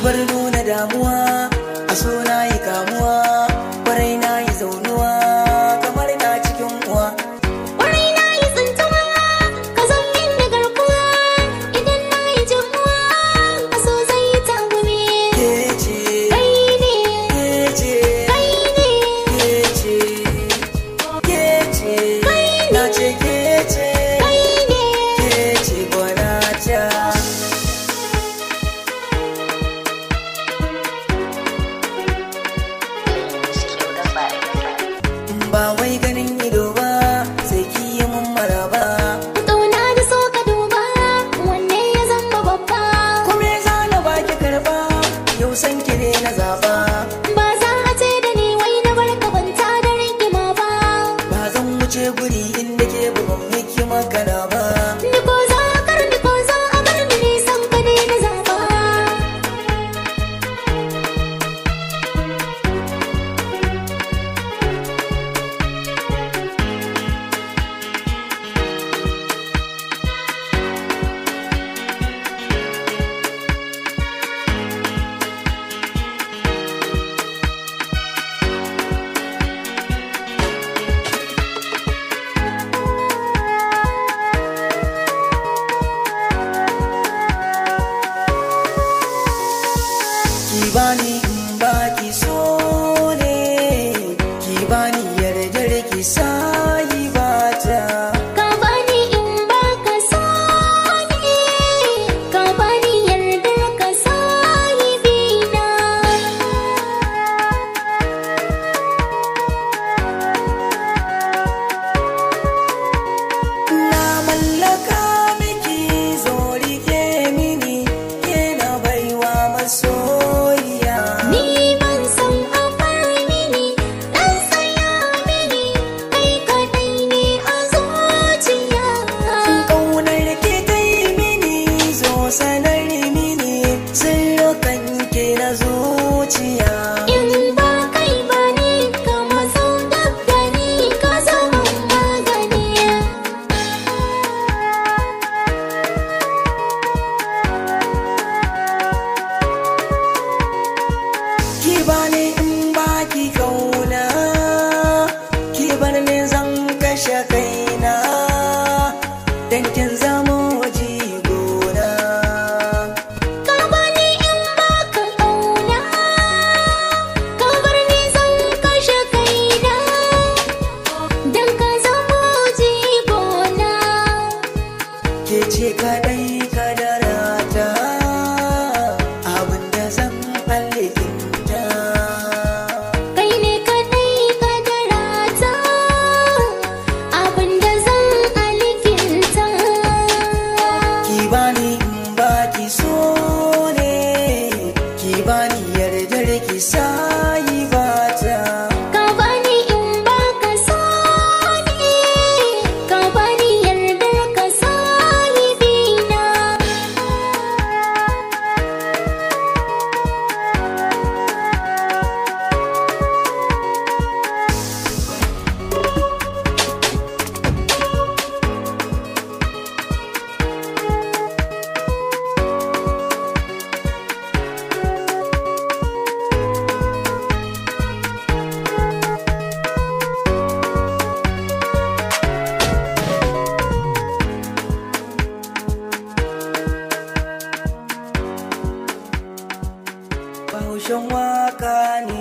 bar nuna damuwa, a so na yi kamuwa, kwarai na yi zaunuwa kamar na cikin uwa. Kwarai na yi tsintuwa, ka zan min da garkuwa, idan na yi jamuwa, a so zai yi tagumi. Kece, Kai ne, kece, kai ne, kece, kece, na ce kece, kai ne. kece gwanata. Ba wai ganin ido ba sai ki yi mun maraba. Ƙauna da so ka duba, wanne ya zama babba. Kome za na baki karba, yau san ki ne na zaba. Ba za a ce da ni wai na bar ka kwanta da rigima ba. Ba zan wuce guri inda ke bugun miki magana ba. Ni ko za kar ni ko za a bar ni nisan ka ne na zaba. Ki bani in baki so ne, ki bani yardar ki sayi bata. Ka bani in baka so ne, ka bani yardar ka sahibina. Na mallaka miki zo rike mini, ke na baiwa masoyiya. Ni ban san a bar mini, dan tsaya mini, kai kadai ne a zuciya. Ƙaunar ki ta yi mini, zo sanar mini, sirrukan ki na zuciya. In ba kai ba ni ka matso dab da ni, ka zama magani. Ki bani in baki kauna, ki bar ni zan kashe kaina, dan kin zamo jigona. Ka bani in baka ƙauna, ka bar ni zan kashe kaina, dan ka zamo jigona. Ke ce kadai kadarata, abinda zan alkinta. Kai ne kadai kadarata, abinda zan alkinta. Ki bani in baki so ne, ki bani yardar ki sayi bata. Ka bani in baka so ne, ka bani yardar ka sahibina. Bahaushen waka ne.